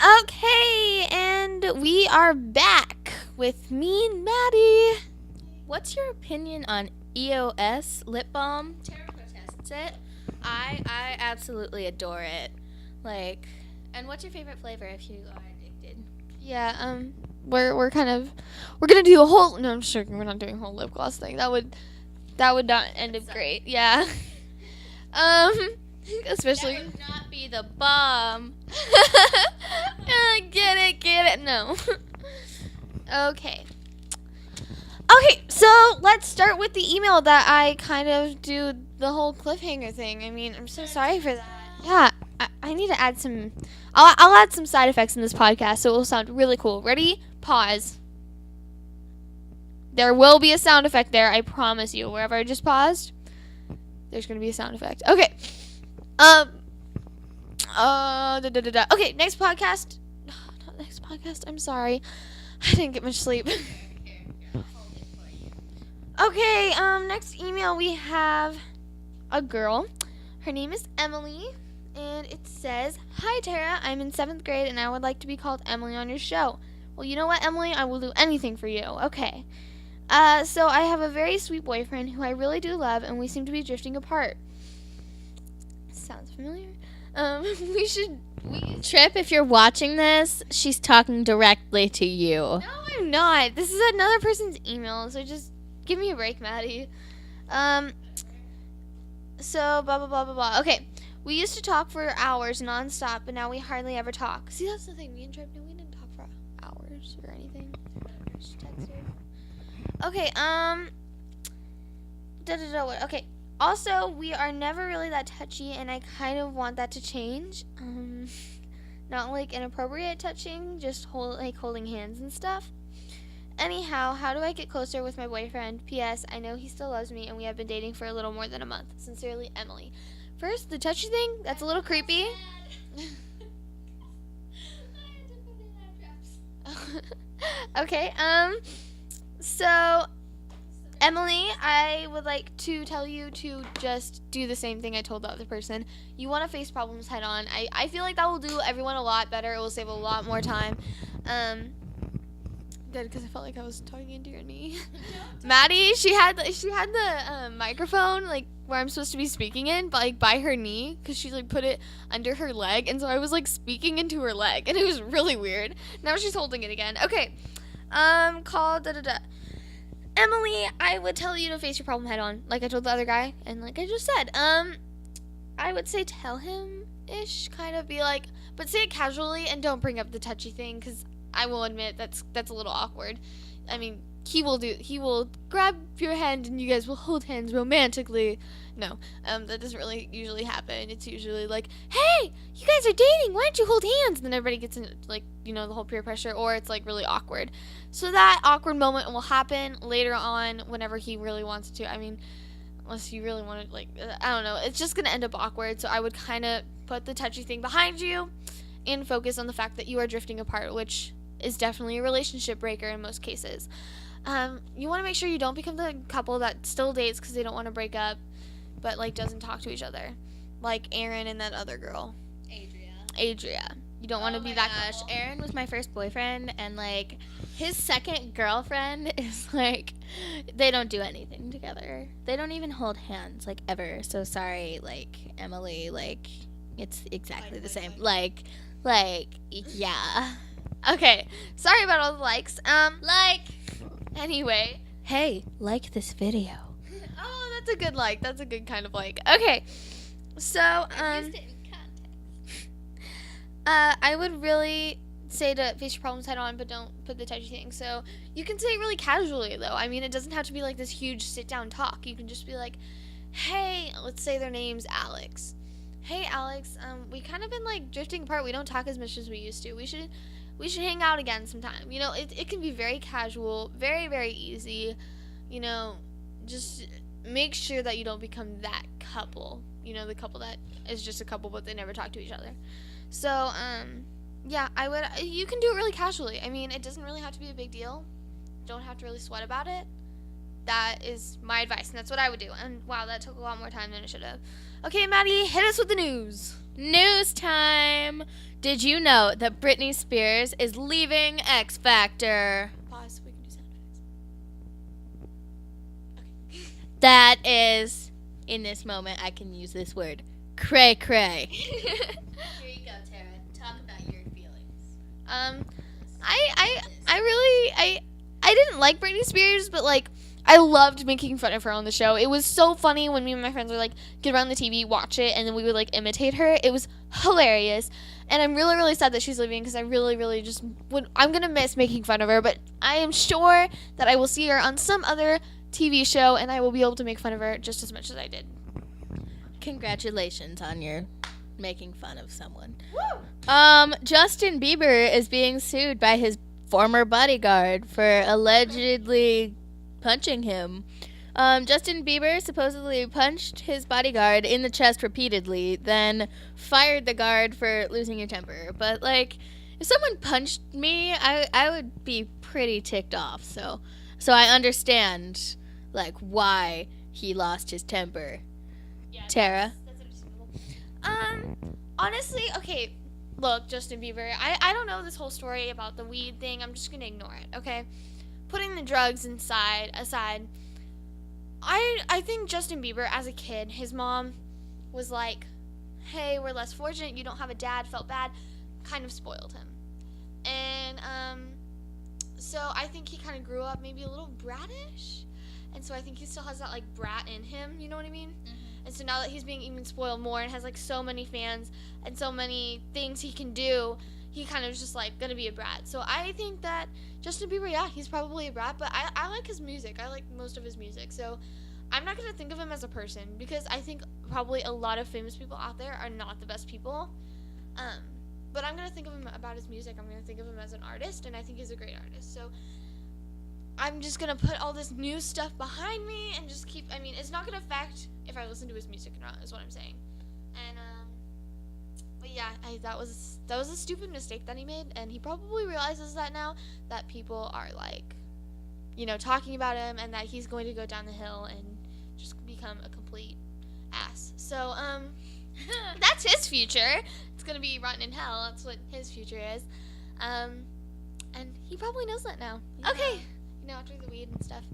Okay, and we are back with me and Maddie. What's your opinion on EOS lip balm? Tara protests it. I absolutely adore it. And what's your favorite flavor if you are addicted? Yeah, we're gonna do a whole. No, I'm just joking. We're not doing a whole lip gloss thing. That would not end up great. Yeah. Especially. That would not be the bomb. Get it. No. Okay. So let's start with the email that I kind of do the whole cliffhanger thing. I mean, I'm so sorry for that. Yeah, I need to add some. I'll add some side effects in this podcast so it will sound really cool. Ready? Pause. There will be a sound effect there. I promise you. Wherever I just paused, there's gonna be a sound effect. Okay. Okay. Next podcast. Not next podcast. I'm sorry. I didn't get much sleep. Okay, next email we have a girl. Her name is Emily, and it says, "Hi Tara, I'm in 7th grade and I would like to be called Emily on your show." Well, you know what, Emily? I will do anything for you. Okay. So I have a very sweet boyfriend who I really do love, and we seem to be drifting apart. Sounds familiar? Trip, if you're watching this, she's talking directly to you. No, I'm not. This is another person's email, so just give me a break, Maddie. So, blah, blah, blah, blah, blah. Okay. We used to talk for hours nonstop, but now we hardly ever talk. See, that's the thing. Me and Trip, no, we didn't talk for hours or anything. Just texted. Okay, Okay. Also, we are never really that touchy, and I kind of want that to change. Not like inappropriate touching, just holding hands and stuff. Anyhow, how do I get closer with my boyfriend? P.S. I know he still loves me, and we have been dating for a little more than a month. Sincerely, Emily. First, the touchy thing, that's a little creepy. Okay, so, Emily, I would like to tell you to just do the same thing I told the other person. You want to face problems head on. I feel like that will do everyone a lot better. It will save a lot more time. Good, because I felt like I was talking into your knee. Maddie, she had the microphone like where I'm supposed to be speaking in, but like by her knee, because she like put it under her leg, and so I was like speaking into her leg, and it was really weird. Now she's holding it again. Okay, call Emily, I would tell you to face your problem head on, like I told the other guy, and like I just said, I would say tell him ish, kind of be like, but say it casually and don't bring up the touchy thing, because I will admit that's a little awkward. I mean, he will grab your hand and you guys will hold hands romantically. No, that doesn't really usually happen. It's usually like, hey, you guys are dating, why don't you hold hands? And then everybody gets in, like, you know, the whole peer pressure, or it's like really awkward. So that awkward moment will happen later on whenever he really wants to. I mean, unless you really want to, like, I don't know, it's just gonna end up awkward. So I would kind of put the touchy thing behind you and focus on the fact that you are drifting apart, which is definitely a relationship breaker in most cases. You want to make sure you don't become the couple that still dates because they don't want to break up, but like doesn't talk to each other, like Aaron and that other girl, Adria. You don't want to be that couple. Aaron was my first boyfriend, and like his second girlfriend is like they don't do anything together. They don't even hold hands, like, ever. So sorry, like, Emily, like, it's exactly the same. Like, yeah. Okay, sorry about all the likes. Anyway. Hey, like this video. Oh, that's a good like. That's a good kind of like. Okay, so, I would really say to face your problems head on, but don't put the touchy thing. So, you can say it really casually, though. I mean, it doesn't have to be like this huge sit-down talk. You can just be like, hey, let's say their name's Alex. Hey, Alex, we kind of been, like, drifting apart. We don't talk as much as we used to. We should hang out again sometime. You know, it can be very casual, very, very easy. You know, just make sure that you don't become that couple. You know, the couple that is just a couple but they never talk to each other. So, yeah, you can do it really casually. I mean, it doesn't really have to be a big deal. Don't have to really sweat about it. That is my advice, and that's what I would do. And wow, that took a lot more time than it should have. Okay, Maddie, hit us with the news. News time. Did you know that Britney Spears is leaving X Factor? Pause. We can do sound effects. That is, in this moment, I can use this word, cray cray. Here you go, Tara. Talk about your feelings. I didn't like Britney Spears, but like I loved making fun of her on the show. It was so funny when me and my friends would like get around the TV, watch it, and then we would like imitate her. It was hilarious. And I'm really, really sad that she's leaving because I really, really just I'm going to miss making fun of her. But I am sure that I will see her on some other TV show and I will be able to make fun of her just as much as I did. Congratulations on your making fun of someone. Woo! Justin Bieber is being sued by his former bodyguard for allegedly punching him. Justin Bieber supposedly punched his bodyguard in the chest repeatedly, then fired the guard for losing your temper. But, like, if someone punched me, I would be pretty ticked off. So I understand, like, why he lost his temper. Yeah, Tara? That's understandable. Honestly, okay, look, Justin Bieber, I don't know this whole story about the weed thing. I'm just going to ignore it, okay? Putting the drugs aside, I think Justin Bieber, as a kid, his mom was like, hey, we're less fortunate, you don't have a dad, felt bad, kind of spoiled him. And so I think he kind of grew up maybe a little bratish, and so I think he still has that like brat in him, you know what I mean? Mm-hmm. And so now that he's being even spoiled more and has like so many fans and so many things he can do, he kind of is just like gonna be a brat. So I think that Justin Bieber, yeah, he's probably a brat, but I like his music. I like most of his music. So I'm not gonna think of him as a person because I think probably a lot of famous people out there are not the best people. But I'm gonna think of him about his music. I'm gonna think of him as an artist, and I think he's a great artist. So I'm just gonna put all this new stuff behind me and just keep. I mean, it's not gonna affect if I listen to his music or not. Is what I'm saying. And but yeah, that was a stupid mistake that he made, and he probably realizes that now that people are like, you know, talking about him, and that he's going to go down the hill and just become a complete ass. So that's his future. It's gonna be rotten in hell. That's what his future is. And he probably knows that now. Yeah. Okay. You know, after the weed and stuff.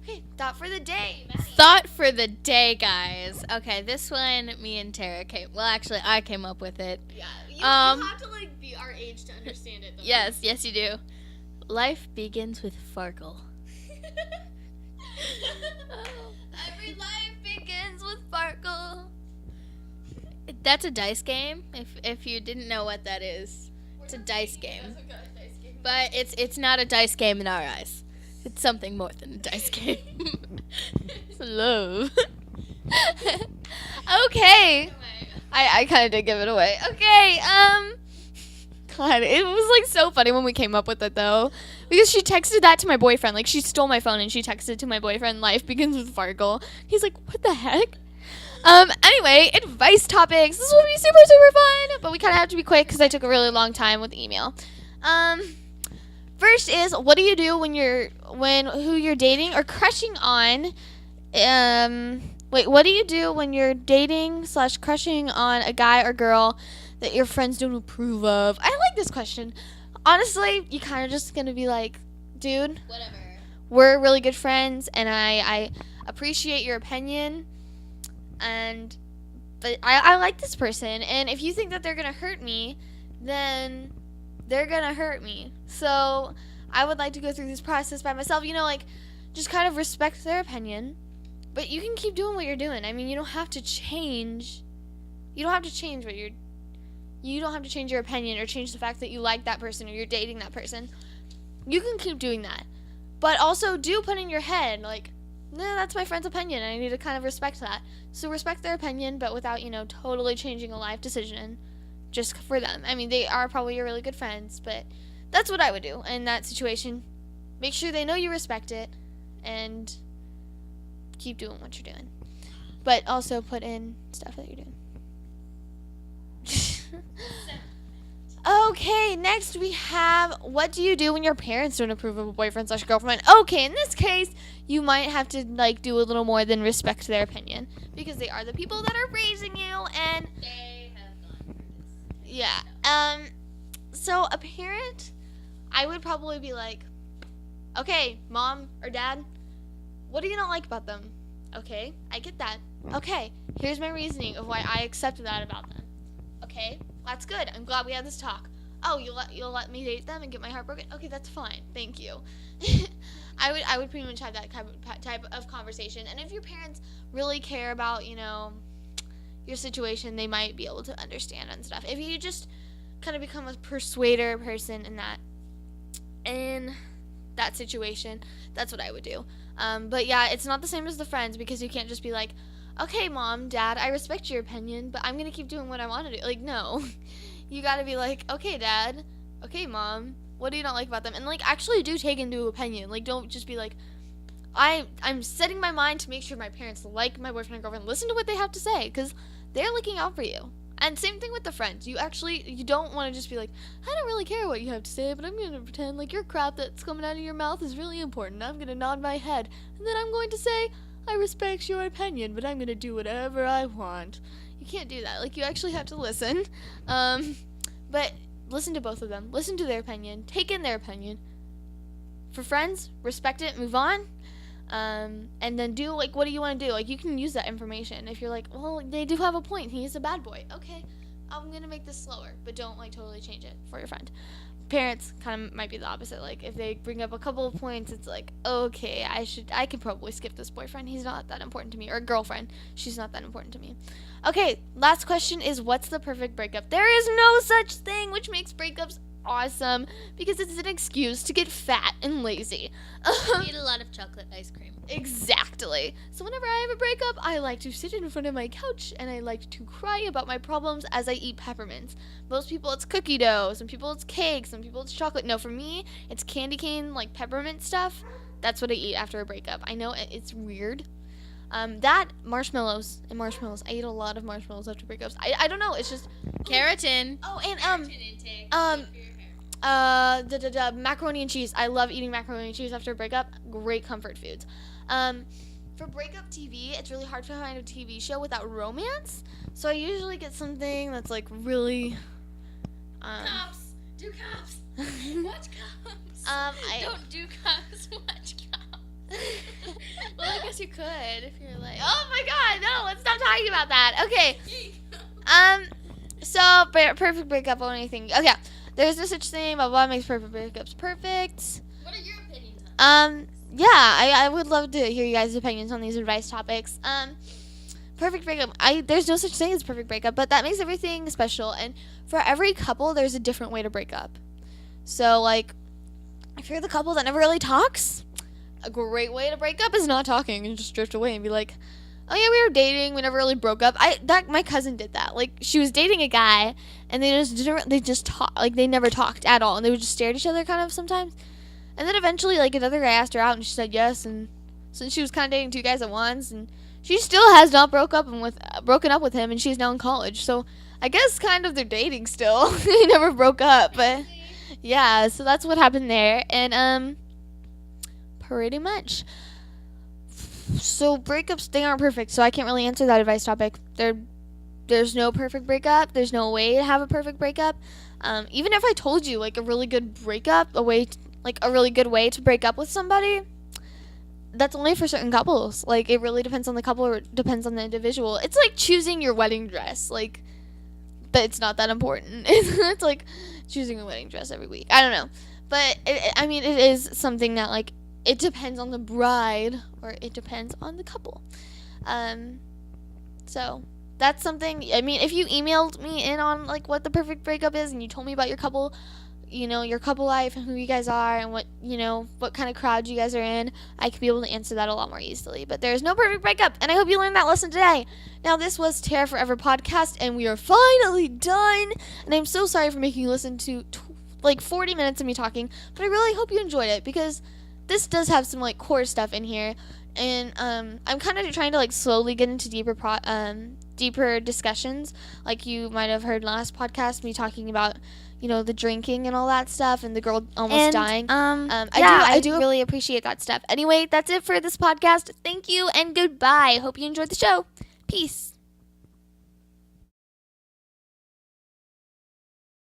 Okay, thought for the day, Maddie. Thought for the day, guys. Okay, this one, me and Tara came. Well, actually, I came up with it. Yeah, you have to like be our age to understand it. Though. Yes, you do. Life begins with Farkle. Every life begins with Farkle. That's a dice game. If you didn't know what that is, it's a dice game. But it's not a dice game in our eyes. It's something more than a dice game. It's love. Okay. I kind of did give it away. Okay, God, it was like so funny when we came up with it though. Because she texted that to my boyfriend. Like she stole my phone and she texted to my boyfriend, life begins with Farkle. He's like, what the heck? Anyway, advice topics. This will be super, super fun. But we kind of have to be quick because I took a really long time with the email. First is, what do you do when who you're dating or crushing on? What do you do when you're dating / crushing on a guy or girl that your friends don't approve of? I like this question. Honestly, you kind of just gonna be like, dude, Whatever. We're really good friends, and I appreciate your opinion, but I like this person, and if you think that they're gonna hurt me, then they're gonna hurt me. So I would like to go through this process by myself, like just kind of respect their opinion, but you can keep doing what you're doing. I mean, you don't have to change your opinion or change the fact that you like that person or you're dating that person. You can keep doing that, but also do put in your head like, nah, that's my friend's opinion and I need to kind of respect that. So respect their opinion, but without totally changing a life decision just for them. I mean, they are probably your really good friends, but that's what I would do in that situation. Make sure they know you respect it and keep doing what you're doing. But also put in stuff that you're doing. Okay, next we have, what do you do when your parents don't approve of a boyfriend/girlfriend? Okay, in this case, you might have to like do a little more than respect their opinion, because they are the people that are raising you, and They have gone through this. yeah. So a parent, I would probably be like, okay, mom or dad, what do you not like about them? Okay, I get that. Okay, here's my reasoning of why I accepted that about them. Okay, that's good. I'm glad we had this talk. Oh, you'll let me date them and get my heart broken? Okay, that's fine. Thank you. I would pretty much have that type of conversation. And if your parents really care about, your situation, they might be able to understand and stuff. If you just kind of become a persuader person in that situation, that's what I would do. But yeah, it's not the same as the friends, because you can't just be like, okay, mom, dad, I respect your opinion, but I'm going to keep doing what I want to do. Like, no. You got to be like, okay, dad, okay, mom, what do you not like about them? And, like, actually do take into opinion. Like, don't just be like, I'm setting my mind to make sure my parents like my boyfriend and girlfriend. Listen to what they have to say, because they're looking out for you. And same thing with the friends. You don't want to just be like, I don't really care what you have to say, but I'm going to pretend like your crap that's coming out of your mouth is really important. I'm going to nod my head, and then I'm going to say, I respect your opinion, but I'm going to do whatever I want. You can't do that. Like, you actually have to listen. But listen to both of them. Listen to their opinion. Take in their opinion. For friends, respect it, move on. And then do, like, what do you want to do? Like, you can use that information. If you're like, well, they do have a point. He's a bad boy. Okay, I'm going to make this slower. But don't, like, totally change it for your friend. Parents kind of might be the opposite. Like, if they bring up a couple of points, it's like, okay, I could probably skip this boyfriend. He's not that important to me. Or girlfriend. She's not that important to me. Okay, last question is, what's the perfect breakup? There is no such thing, which makes breakups awesome, because it's an excuse to get fat and lazy. Eat a lot of chocolate ice cream. Exactly. So whenever I have a breakup, I like to sit in front of my couch and I like to cry about my problems as I eat peppermints. Most people it's cookie dough, some people it's cake, some people it's chocolate. No, for me, it's candy cane, like peppermint stuff. That's what I eat after a breakup. I know it's weird. That, marshmallows. I eat a lot of marshmallows after breakups. I don't know, it's just Keratin. Oh, and Keratin intake. Good for your hair. macaroni and cheese. I love eating macaroni and cheese after a breakup. Great comfort foods. For breakup TV, it's really hard to find a TV show without romance. So I usually get something that's like really. Cops. Do cops. Watch cops. Don't do cops. Watch cops. Well, I guess you could if you're like. Oh my God! No, let's stop talking about that. Okay. So perfect breakup or anything. Okay. There's no such thing. Blah blah makes perfect breakups perfect. What are your opinions on Yeah, I would love to hear you guys' opinions on these advice topics. Perfect breakup. There's no such thing as perfect breakup, but that makes everything special. And for every couple, there's a different way to break up. So, like, if you're the couple that never really talks, a great way to break up is not talking and just drift away and be like, oh yeah, we were dating, we never really broke up. My cousin did that. Like, she was dating a guy, and they just talked, like, they never talked at all, and they would just stare at each other kind of sometimes. And then eventually, like, another guy asked her out, and she said yes, and since she was kind of dating two guys at once, and she still has not broken up with him, and she's now in college. So I guess kind of they're dating still. They never broke up, but yeah. So that's what happened there, and pretty much. So breakups, they aren't perfect, so I can't really answer that advice topic. There's no perfect breakup. There's no way to have a perfect breakup. Even if I told you like a really good breakup, a really good way to break up with somebody, that's only for certain couples. Like, it really depends on the couple, or it depends on the individual. It's like choosing your wedding dress. Like, but it's not that important. It's like choosing a wedding dress every week. I don't know. But, it is something that, like, it depends on the bride, or it depends on the couple. So, that's something, if you emailed me in on, like, what the perfect breakup is, and you told me about your couple life and who you guys are and what kind of crowd you guys are in, I could be able to answer that a lot more easily. But there's no perfect breakup, and I hope you learned that lesson today. Now, this was Theraforeverr podcast, and we are finally done. And I'm so sorry for making you listen to 40 minutes of me talking, but I really hope you enjoyed it, because this does have some like core stuff in here, and I'm kind of trying to like slowly get into deeper deeper discussions, like you might have heard last podcast, me talking about, you know, the drinking and all that stuff, and the girl almost dying. I do really appreciate that stuff. Anyway, that's it for this podcast. Thank you and goodbye. Hope you enjoyed the show. Peace.